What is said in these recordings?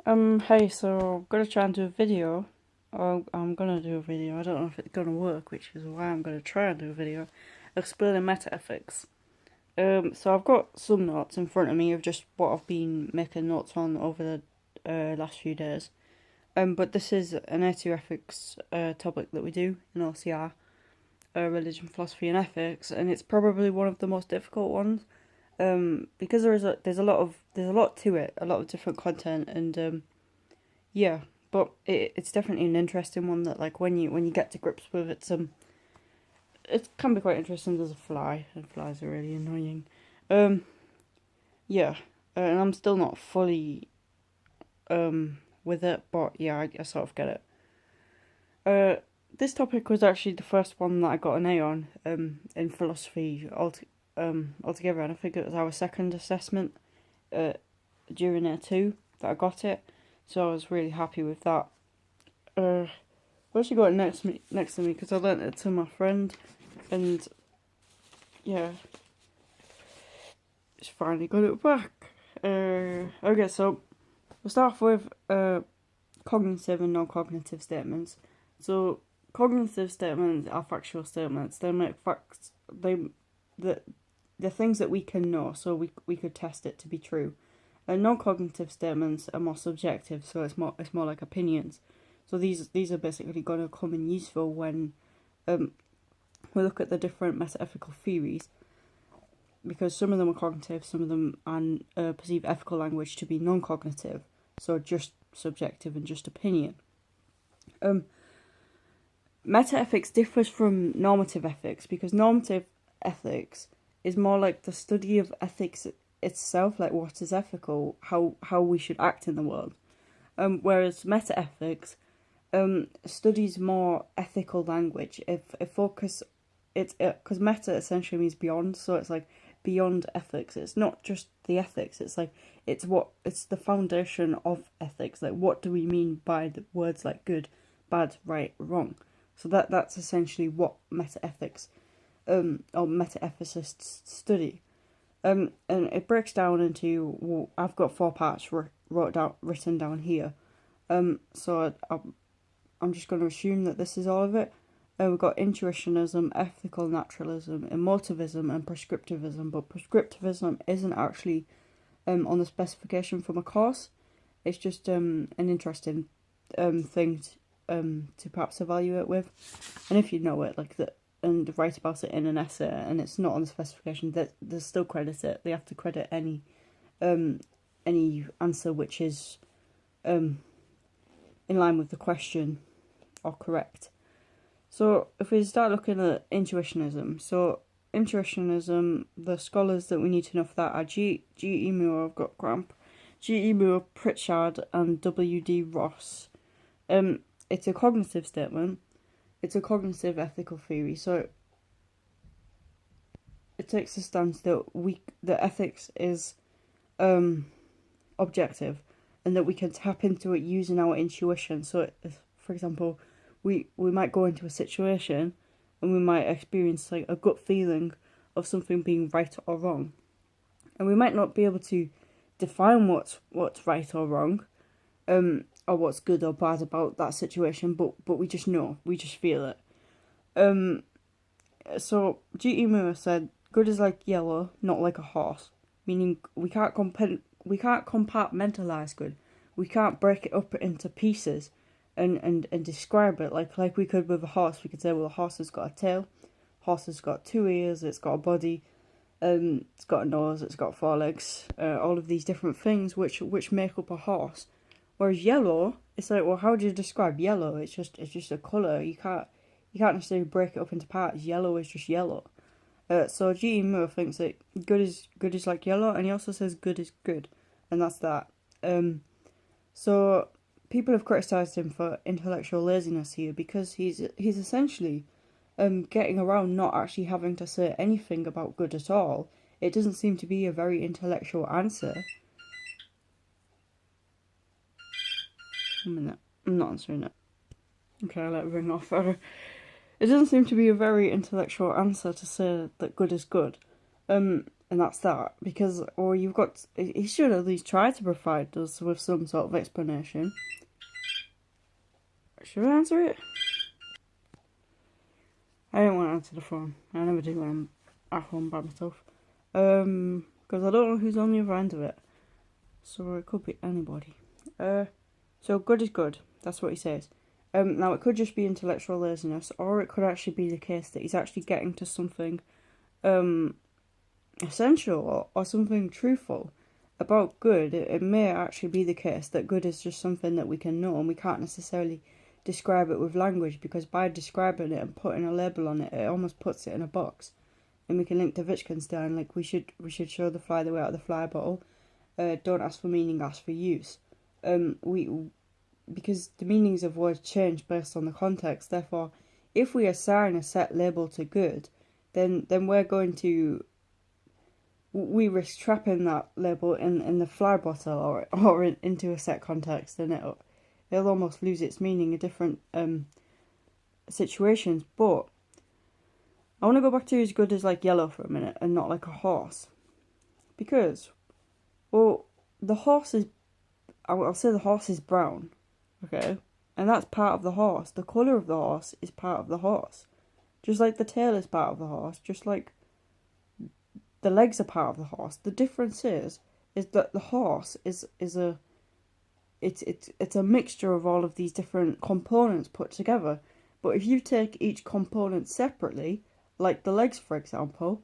Hey, so I'm gonna try and do a video. I'm gonna do a video. I don't know if it's gonna work, which is why I'm gonna try and do a video explaining meta ethics. So I've got some notes in front of me of just what I've been making notes on over the last few days. But this is an A2 ethics topic that we do in OCR, religion, philosophy, and ethics, and it's probably one of the most difficult ones. Because there's a lot to it, a lot of different content, and yeah, but it's definitely an interesting one that like when you get to grips with it, it can be quite interesting. There's a fly, and flies are really annoying. Um, yeah, and I'm still not fully with it, but yeah, I sort of get it. Uh, this topic was actually the first one that I got an A on in philosophy altogether, and I think it was our second assessment uh during A2 that I got it, so I was really happy with that. Uh, I actually got it next to me because I lent it to my friend, and yeah, just finally got it back. Okay, so we'll start off with cognitive and non-cognitive statements. So cognitive statements are factual statements. They make facts. The the things that we can know, so we could test it to be true. And non-cognitive statements are more subjective, so it's more like opinions. So these are basically going to come in useful when um, we look at the different meta-ethical theories, because some of them are cognitive, some of them perceive ethical language to be non-cognitive, so just subjective and just opinion. Um, Meta-ethics differs from normative ethics because normative ethics is more like the study of ethics itself, like what is ethical, how we should act in the world. Whereas meta-ethics studies more ethical language. If focus it's because meta essentially means beyond, so it's like beyond ethics. It's not just the ethics. It's like it's the foundation of ethics. Like what do we mean by the words like good, bad, right, wrong? So that's essentially what meta ethics or meta ethicists study. And it breaks down into, well, I've got four parts written down here. So I'm just going to assume that this is all of it. We've got intuitionism, ethical naturalism, emotivism, and prescriptivism. But prescriptivism isn't actually on the specification from a course. It's just an interesting thing to perhaps evaluate with. And if you know it, like that, and write about it in an essay, and it's not on the specification, that they still credit it. They have to credit any answer which is in line with the question or correct. So if we start looking at intuitionism, the scholars that we need to know for that are G. E. Moore, I've got cramp, G. E. Moore, Pritchard, and W. D. Ross. It's a cognitive statement. It's a cognitive ethical theory. So it takes the stance that that ethics is objective, and that we can tap into it using our intuition. So, for example, we might go into a situation and we might experience like a gut feeling of something being right or wrong, and we might not be able to define what's right or wrong, or what's good or bad about that situation, but we just know, we just feel it. So G.E. Moore said, "Good is like yellow, not like a horse," meaning we can't compartmentalize good. We can't break it up into pieces and describe it like we could with a horse. We could say, well, a horse has got a tail, horse has got two ears, it's got a body, it's got a nose, it's got four legs, all of these different things which make up a horse. Whereas yellow, it's like, well, how do you describe yellow? It's just a colour. You can't necessarily break it up into parts. Yellow is just yellow. So G.E. Moore thinks that good is like yellow, and he also says good is good, and that's that. So people have criticised him for intellectual laziness here because he's essentially getting around not actually having to say anything about good at all. It doesn't seem to be a very intellectual answer. A minute, I'm not answering it. Okay, I'll let it ring off. It doesn't seem to be a very intellectual answer to say that good is good. and that's that. Because, or you've got, he should at least try to provide us with some sort of explanation. Should I answer it? I didn't want to answer the phone. I never do when I'm at home by myself. Because I don't know who's on the other end of it. So it could be anybody. So good is good. That's what he says. Now it could just be intellectual laziness, or it could actually be the case that he's actually getting to something, essential or something truthful about good. It may actually be the case that good is just something that we can know and we can't necessarily describe it with language, because by describing it and putting a label on it, it almost puts it in a box. And we can link to Wittgenstein, like we should show the fly the way out of the fly bottle. Don't ask for meaning, ask for use. Because the meanings of words change based on the context. Therefore, if we assign a set label to good, then we risk trapping that label in the fly bottle or into a set context, and it'll almost lose its meaning in different situations. But I want to go back to as good as like yellow for a minute and not like a horse, because, well, the horse is, I'll say the horse is brown, okay, and that's part of the horse. The colour of the horse is part of the horse, just like the tail is part of the horse, just like the legs are part of the horse. The difference is that the horse is a mixture of all of these different components put together. But if you take each component separately, like the legs, for example,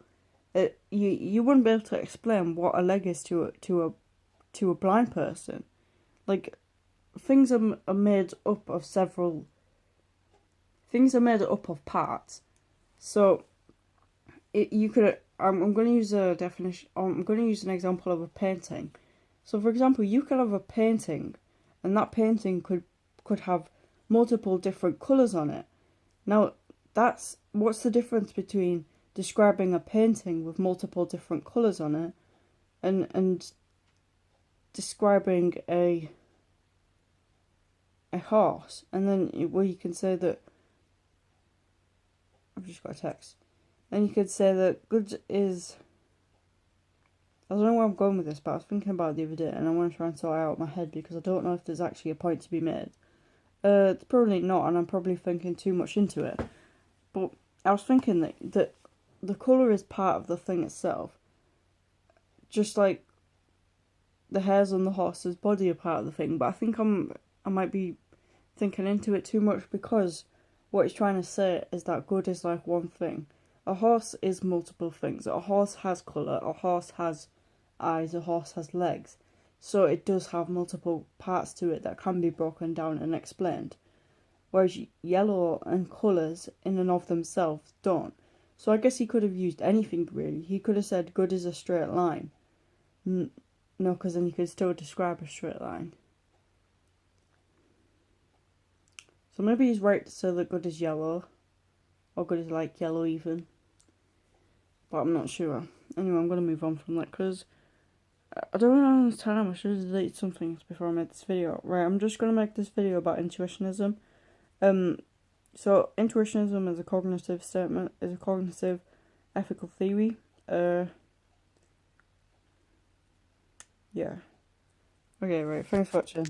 you wouldn't be able to explain what a leg is to a blind person. Like, things are made up of several. Things are made up of parts. So, you could. I'm going to use a definition. I'm going to use an example of a painting. So, for example, you could have a painting, and that painting could have multiple different colours on it. Now, what's the difference between describing a painting with multiple different colours on it and describing a horse? And then, well, you can say that. I've just got a text. And you could say that good is. I don't know where I'm going with this, but I was thinking about it the other day, and I want to try and sort it out in my head because I don't know if there's actually a point to be made. It's probably not, and I'm probably thinking too much into it. But I was thinking that the colour is part of the thing itself, just like the hairs on the horse's body are part of the thing. But I think I might be thinking into it too much, because what he's trying to say is that good is like one thing. A horse is multiple things. A horse has colour, a horse has eyes, a horse has legs. So it does have multiple parts to it that can be broken down and explained. Whereas yellow and colours in and of themselves don't. So I guess he could have used anything really. He could have said good is a straight line. No, because then you could still describe a straight line. So maybe he's right to say that good is yellow. Or good is like yellow even. But I'm not sure. Anyway, I'm going to move on from that because I don't know how much time. I should have deleted some things before I made this video. Right, I'm just going to make this video about Intuitionism. So Intuitionism is a cognitive statement, is a cognitive ethical theory. Yeah. Okay, right, thanks for watching.